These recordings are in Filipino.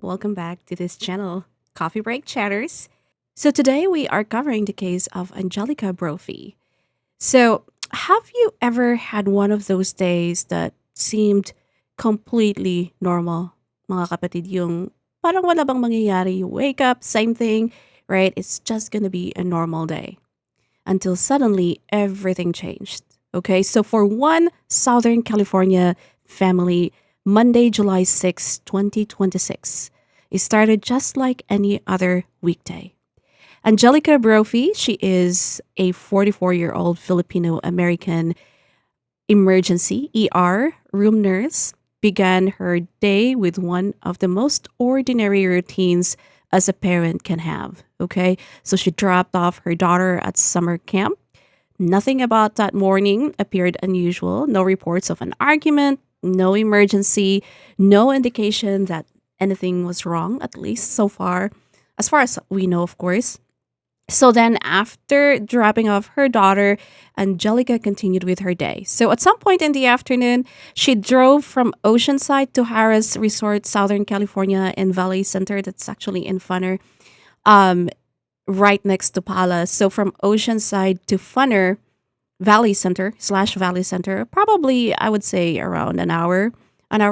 Welcome back to this channel, Coffee Break Chatters. So today we are covering the case of Angelica Brophy. So, have you ever had one of those days that seemed completely normal? Mga kapatid, yung parang wala bang mangyayari, you wake up, same thing, right? It's just gonna be a normal day. Until suddenly everything changed. Okay, so for one Southern California family, Monday, July 6, 2026, it started just like any other weekday. Angelica Brophy, she is a 44-year-old Filipino-American emergency ER room nurse, began her day with one of the most ordinary routines as a parent can have. Okay, so she dropped off her daughter at summer camp. Nothing about that morning appeared unusual. No reports of an argument, no emergency, no indication that anything was wrong, at least so far, as far as we know, of course. So then, after dropping off her daughter, Angelica continued with her day. So, at some point in the afternoon, she drove from Oceanside to Harrah's Resort, Southern California, in Valley Center. That's actually in Funner, um, right next to Pala. So, from Oceanside to Funner, Valley Center slash Valley Center, probably I would say around an hour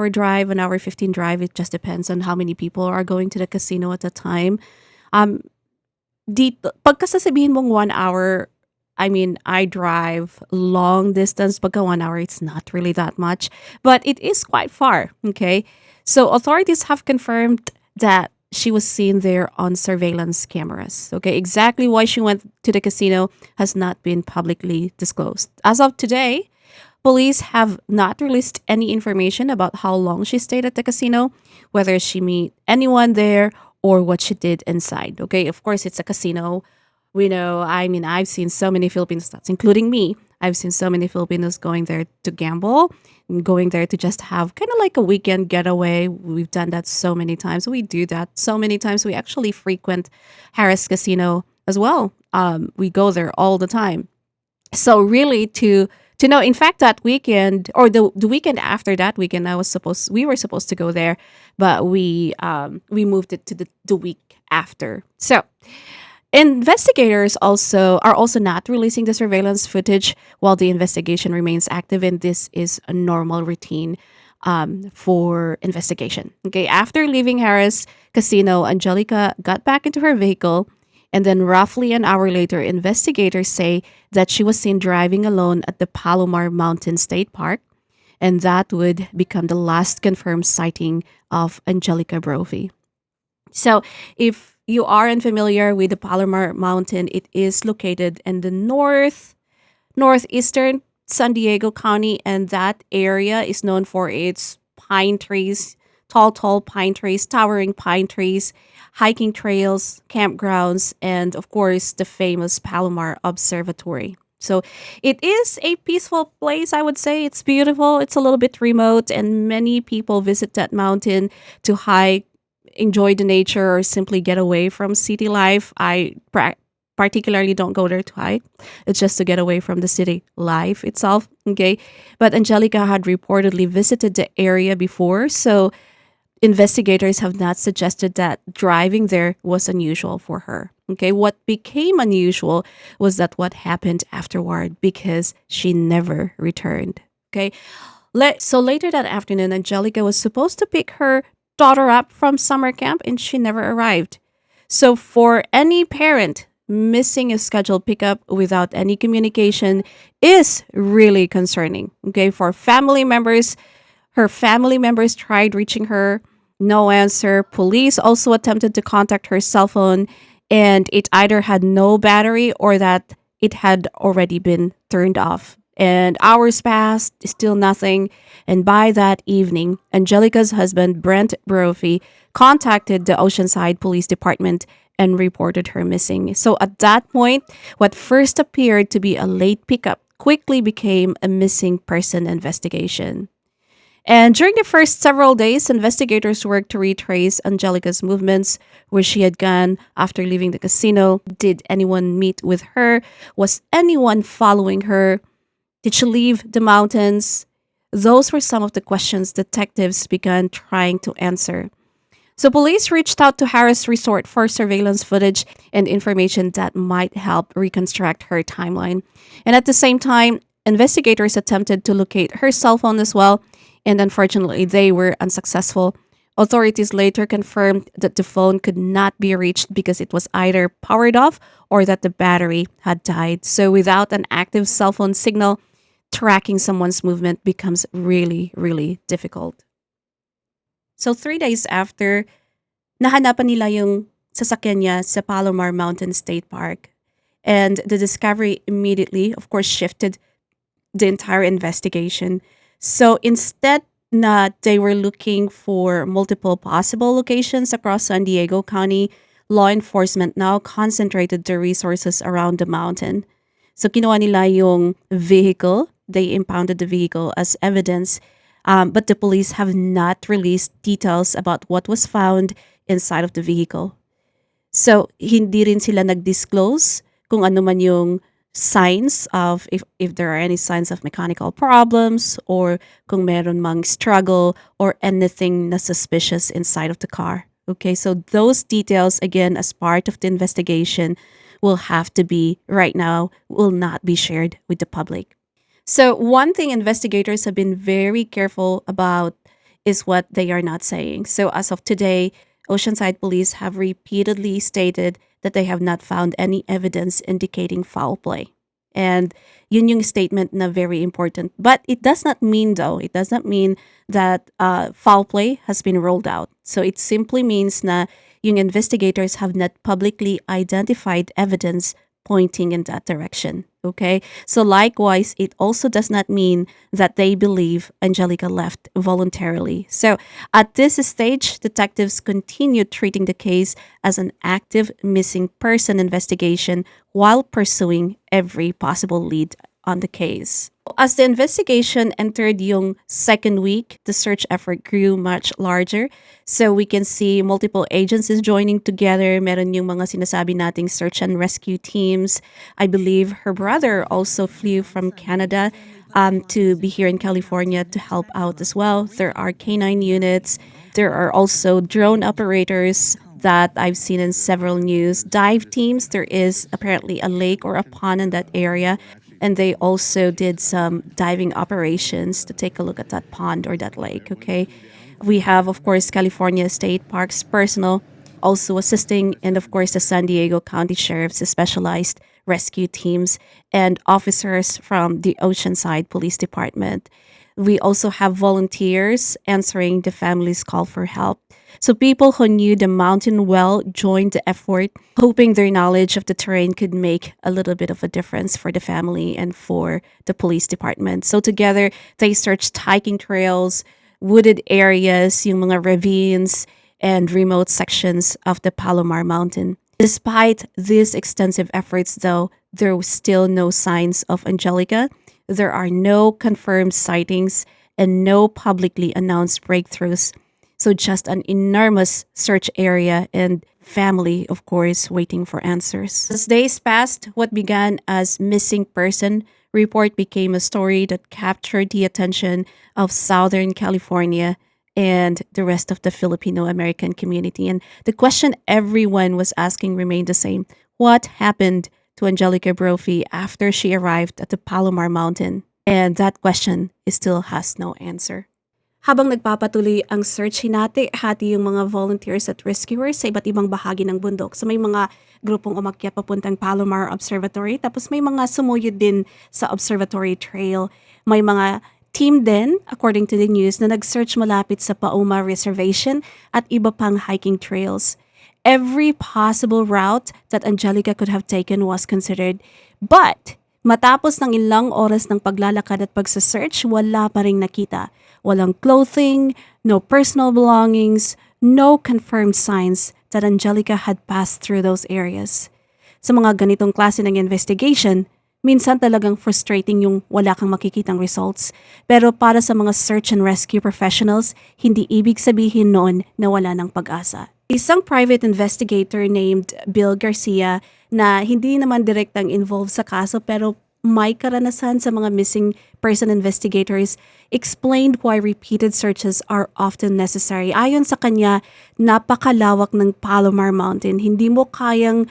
drive, an hour 15 drive. It just depends on how many people are going to the casino at the time. Um, pagka sasabihin mong 1 hour, I mean, I drive long distance. Pagka 1 hour, it's not really that much, but it is quite far. Okay. So authorities have confirmed that she was seen there on surveillance cameras. Okay. Exactly why she went to the casino has not been publicly disclosed. As of today, police have not released any information about how long she stayed at the casino, whether she met anyone there, or what she did inside. Okay, of course, it's a casino. We know, I mean, I've seen so many Filipinos, that's including me. I've seen so many Filipinos going there to gamble and going there to just have kind of like a weekend getaway. We've done that so many times. We do that so many times. We actually frequent Harris Casino as well. We go there all the time. So really to know, in fact, that weekend or the weekend after that weekend, we were supposed to go there, but we moved it to the week after. So investigators are also not releasing the surveillance footage while the investigation remains active, and this is a normal routine for investigation. Okay, after leaving Harris Casino, Angelica got back into her vehicle, and then roughly an hour later, investigators say that she was seen driving alone at the Palomar Mountain State Park, and that would become the last confirmed sighting of Angelica Brophy. So, if you are unfamiliar with the Palomar Mountain, it is located in the northeastern San Diego County, and that area is known for its pine trees, tall pine trees, towering pine trees, hiking trails, campgrounds, and of course, the famous Palomar Observatory. So it is a peaceful place, I would say. It's beautiful. It's a little bit remote, and many people visit that mountain to hike, enjoy the nature, or simply get away from city life. Particularly don't go there to hike. It's just to get away from the city life itself. Okay. But Angelica had reportedly visited the area before, so investigators have not suggested that driving there was unusual for her. Okay, what became unusual was that what happened afterward, because she never returned. Okay, so later that afternoon, Angelica was supposed to pick her daughter up from summer camp, and she never arrived. So for any parent, missing a scheduled pickup without any communication is really concerning. Okay, for family members, her family members tried reaching her, no answer. Police also attempted to contact her cell phone, and it either had no battery or that it had already been turned off. And hours passed, still nothing. And by that evening, Angelica's husband, Brent Brophy, contacted the Oceanside Police Department and reported her missing. So at that point, what first appeared to be a late pickup quickly became a missing person investigation. And during the first several days, investigators worked to retrace Angelica's movements, where she had gone after leaving the casino. Did anyone meet with her? Was anyone following her? Did she leave the mountains? Those were some of the questions detectives began trying to answer. So police reached out to Harrah's resort for surveillance footage and information that might help reconstruct her timeline. And at the same time, investigators attempted to locate her cell phone as well, and unfortunately, they were unsuccessful. Authorities later confirmed that the phone could not be reached because it was either powered off or that the battery had died. So without an active cell phone signal, tracking someone's movement becomes really, really difficult. So 3 days after, nahanapan nila yung sasakyan niya sa Palomar Mountain State Park. And the discovery immediately, of course, shifted the entire investigation. So instead na they were looking for multiple possible locations across San Diego County, law enforcement now concentrated their resources around the mountain. So kinuha nila yung vehicle, they impounded the vehicle as evidence, but the police have not released details about what was found inside of the vehicle. So, hindi rin sila nag-disclose kung ano man yung signs of if there are any signs of mechanical problems or kung meron mang struggle or anything na suspicious inside of the car. Okay, so those details, again, as part of the investigation, will have to be, right now, will not be shared with the public. So, one thing investigators have been very careful about is what they are not saying. So, as of today, Oceanside police have repeatedly stated that they have not found any evidence indicating foul play. And yun yung statement na very important. But it does not mean, though, it does not mean that foul play has been rolled out. So it simply means na yung investigators have not publicly identified evidence pointing in that direction. Okay? So likewise, it also does not mean that they believe Angelica left voluntarily. So at this stage, detectives continue treating the case as an active missing person investigation while pursuing every possible lead on the case. As the investigation entered yung second week, the search effort grew much larger. So we can see multiple agencies joining together. Meron yung mga sinasabi nating search and rescue teams. I believe her brother also flew from Canada to be here in California to help out as well. There are canine units. There are also drone operators that I've seen in several news. Dive teams, there is apparently a lake or a pond in that area. And they also did some diving operations to take a look at that pond or that lake, okay? We have, of course, California State Parks personnel also assisting, and of course, the San Diego County Sheriff's specialized rescue teams and officers from the Oceanside Police Department. We also have volunteers answering the family's call for help. So people who knew the mountain well joined the effort, hoping their knowledge of the terrain could make a little bit of a difference for the family and for the police department. So together, they searched hiking trails, wooded areas, yung mga ravines, and remote sections of the Palomar Mountain. Despite these extensive efforts, though, there was still no signs of Angelica. There are no confirmed sightings and no publicly announced breakthroughs. So just an enormous search area and family, of course, waiting for answers. As days passed, what began as missing person report became a story that captured the attention of Southern California and the rest of the Filipino-American community. And the question everyone was asking remained the same. What happened to Angelica Brophy after she arrived at the Palomar Mountain? And that question still has no answer. Habang nagpapatuloy ang search, hinati-hati yung mga volunteers at rescuers sa iba't ibang bahagi ng bundok. So may mga grupong umakyat papuntang Palomar Observatory, tapos may mga sumuyod din sa Observatory Trail. May mga team din, according to the news, na nag-search malapit sa Pauma Reservation at iba pang hiking trails. Every possible route that Angelica could have taken was considered. But matapos ng ilang oras ng paglalakad at pagsasearch, wala pa ring nakita. Walang clothing, no personal belongings, no confirmed signs that Angelica had passed through those areas. Sa mga ganitong klase ng investigation, minsan talagang frustrating yung wala kang makikitang results. Pero para sa mga search and rescue professionals, hindi ibig sabihin noon na wala ng pag-asa. Isang private investigator named Bill Garcia na hindi naman direktang involved sa kaso pero may karanasan sa mga missing person investigators, explained why repeated searches are often necessary. Ayon sa kanya, napakalawak ng Palomar Mountain. Hindi mo kayang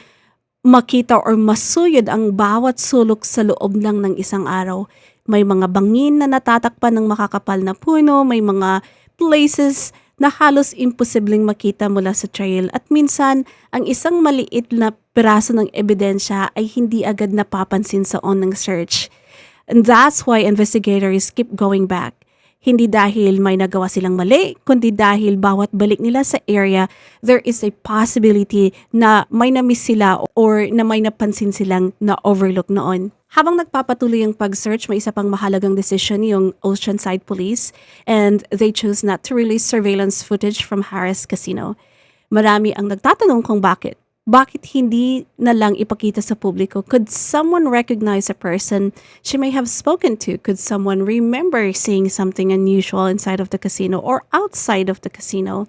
makita or masuyod ang bawat sulok sa loob lang ng isang araw. May mga bangin na natatakpan ng makakapal na puno, may mga places na halos imposibleng makita mula sa trail at minsan ang isang maliit na piraso ng ebidensya ay hindi agad napapansin sa unang search. And that's why investigators keep going back. Hindi dahil may nagawa silang mali, kundi dahil bawat balik nila sa area, there is a possibility na may na-miss sila or na may napansin silang na-overlook noon. Habang nagpapatuloy ang pag-search, may isa pang mahalagang decision yung Oceanside Police and they chose not to release surveillance footage from Harrah's casino. Marami ang nagtatanong kung bakit. Bakit hindi na lang ipakita sa publiko? Could someone recognize a person she may have spoken to? Could someone remember seeing something unusual inside of the casino or outside of the casino?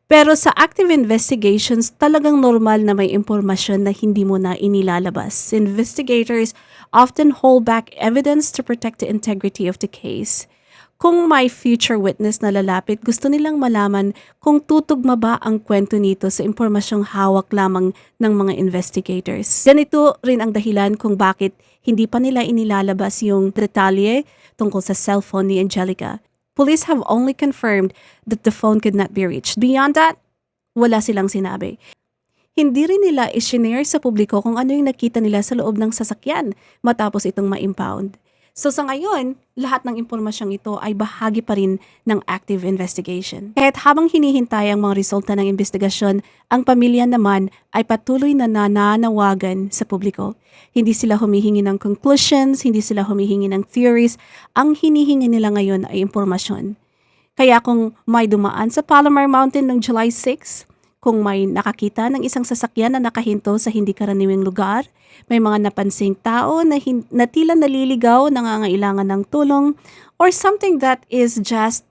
Pero sa active investigations, talagang normal na may impormasyon na hindi mo na inilalabas. Investigators often hold back evidence to protect the integrity of the case. Kung may future witness na lalapit, gusto nilang malaman kung tutugma ba ang kwento nito sa impormasyong hawak lamang ng mga investigators. Ganito rin ang dahilan kung bakit hindi pa nila inilalabas yung detalye tungkol sa cellphone ni Angelica. Police have only confirmed that the phone could not be reached. Beyond that, wala silang sinabi. Hindi rin nila isinare sa publiko kung ano yung nakita nila sa loob ng sasakyan matapos itong ma-impound. So sa ngayon, lahat ng impormasyong ito ay bahagi pa rin ng active investigation. Kahit habang hinihintay ang mga resulta ng investigasyon, ang pamilya naman ay patuloy na nananawagan sa publiko. Hindi sila humihingi ng conclusions, hindi sila humihingi ng theories. Ang hinihingi nila ngayon ay impormasyon. Kaya kung may dumaan sa Palomar Mountain noong July 6, kung may nakakita ng isang sasakyan na nakahinto sa hindi karaniwang lugar, may mga napansing tao na tila naliligaw, nangangailangan ng tulong, or something that is just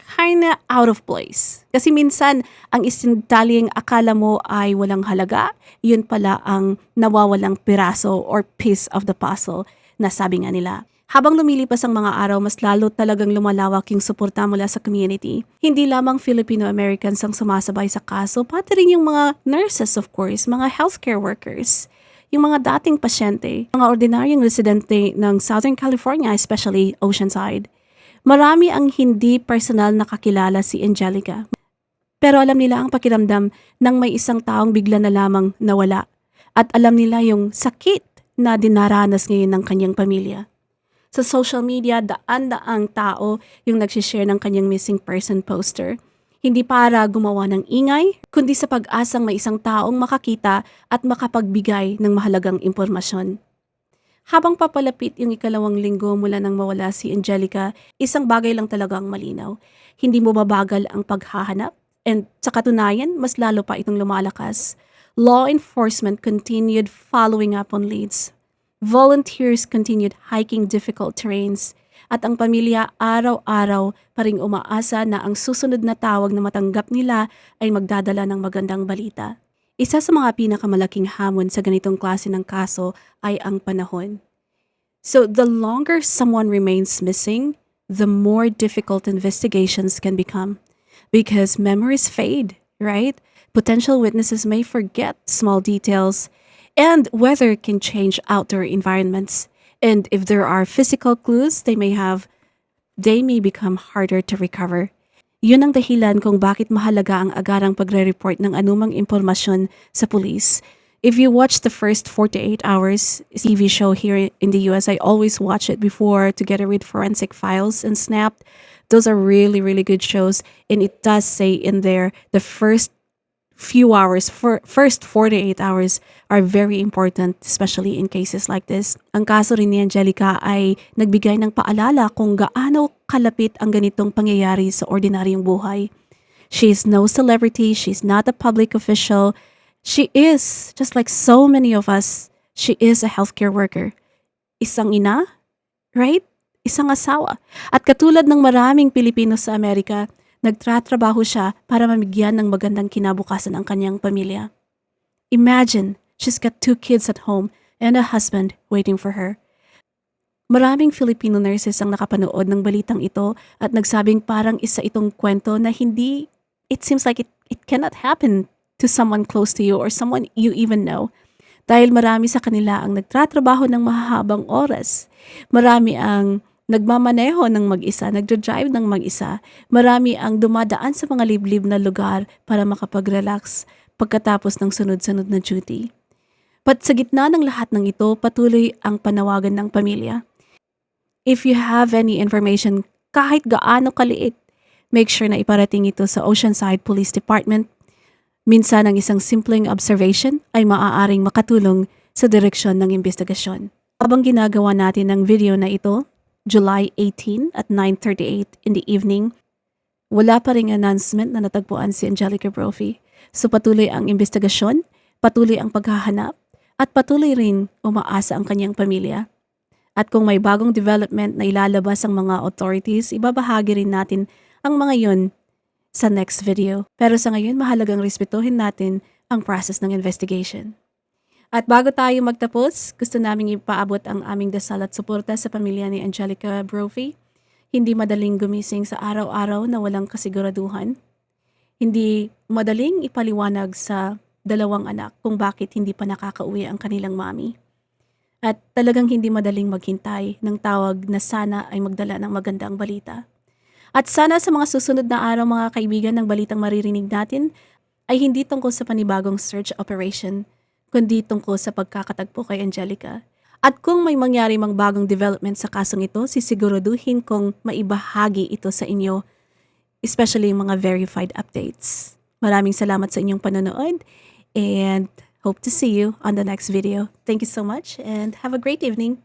kinda out of place. Kasi minsan, ang isindaliyang akala mo ay walang halaga, yun pala ang nawawalang piraso or piece of the puzzle na sabi nga nila. Habang lumilipas ang mga araw, mas lalo talagang lumalawak yung suporta mula sa community. Hindi lamang Filipino-Americans ang sumasabay sa kaso, pati rin yung mga nurses of course, mga healthcare workers, yung mga dating pasyente, mga ordinaryong residente ng Southern California, especially Oceanside. Marami ang hindi personal nakakilala si Angelica. Pero alam nila ang pakiramdam ng may isang taong bigla na lamang nawala. At alam nila yung sakit na dinaranas ngayon ng kanyang pamilya. Sa social media, daan-daang tao yung nagsishare ng kanyang missing person poster. Hindi para gumawa ng ingay, kundi sa pag-asang may isang taong makakita at makapagbigay ng mahalagang impormasyon. Habang papalapit yung ikalawang linggo mula nang mawala si Angelica, isang bagay lang talaga ang malinaw. Hindi mo mabagal ang paghahanap and sa katunayan, mas lalo pa itong lumalakas. Law enforcement continued following up on leads. Volunteers continued hiking difficult terrains at ang pamilya araw-araw pa ring umaasa na ang susunod na tawag na matanggap nila ay magdadala ng magandang balita. Isa sa mga pinakamalaking hamon sa ganitong klase ng kaso ay ang panahon. So the longer someone remains missing, the more difficult investigations can become because memories fade, right? Potential witnesses may forget small details. And weather can change outdoor environments. And if there are physical clues they may become harder to recover. Yun ang dahilan kung bakit mahalaga ang agarang pagre-report ng anumang impormasyon sa police. If you watch the first 48 hours TV show here in the US, I always watch it before together with Forensic Files and Snapped. Those are really, really good shows. And it does say in there the first 48 hours are very important, especially in cases like this. Ang kaso rin ni Angelica ay nagbigay ng paalala kung gaano kalapit ang ganitong pangyayari sa ordinaryong buhay. She is no celebrity, she's not a public official. She is, just like so many of us, she is a healthcare worker. Isang ina, right? Isang asawa. At katulad ng maraming Pilipino sa Amerika, nagtratrabaho siya para mamigyan ng magandang kinabukasan ang kanyang pamilya. Imagine, she's got 2 kids at home and a husband waiting for her. Maraming Filipino nurses ang nakapanood ng balitang ito at nagsabing parang isa itong kwento na hindi, it seems like it cannot happen to someone close to you or someone you even know. Dahil marami sa kanila ang nagtratrabaho ng mahahabang oras. Marami ang nagmamaneho ng mag-isa, nagdra-drive ng mag-isa. Marami ang dumadaan sa mga liblib na lugar para makapag-relax pagkatapos ng sunod-sunod na duty. But sa gitna ng lahat ng ito, patuloy ang panawagan ng pamilya. If you have any information, kahit gaano kaliit, make sure na iparating ito sa Oceanside Police Department. Minsan ang isang simpleng observation ay maaaring makatulong sa direksyon ng investigasyon. Habang ginagawa natin ang video na ito, July 18 at 9:38 in the evening, wala pa ring announcement na natagpuan si Angelica Brophy. So patuloy ang investigasyon, patuloy ang paghahanap, at patuloy rin umaasa ang kanyang pamilya. At kung may bagong development na ilalabas ang mga authorities, ibabahagi rin natin ang mga yon sa next video. Pero sa ngayon, mahalagang respetuhin natin ang process ng investigation. At bago tayo magtapos, gusto naming ipaabot ang aming dasal at suporta sa pamilya ni Angelica Brophy. Hindi madaling gumising sa araw-araw na walang kasiguraduhan. Hindi madaling ipaliwanag sa dalawang anak kung bakit hindi pa nakakauwi ang kanilang mami. At talagang hindi madaling maghintay ng tawag na sana ay magdala ng magandang balita. At sana sa mga susunod na araw mga kaibigan ng balitang maririnig natin ay hindi tungkol sa panibagong search operation, kundi tungkol sa pagkakatagpo kay Angelica. At kung may mangyari mang bagong development sa kasong ito, sisiguraduhin kong maibahagi ito sa inyo, especially yung mga verified updates. Maraming salamat sa inyong panonood and hope to see you on the next video. Thank you so much and have a great evening.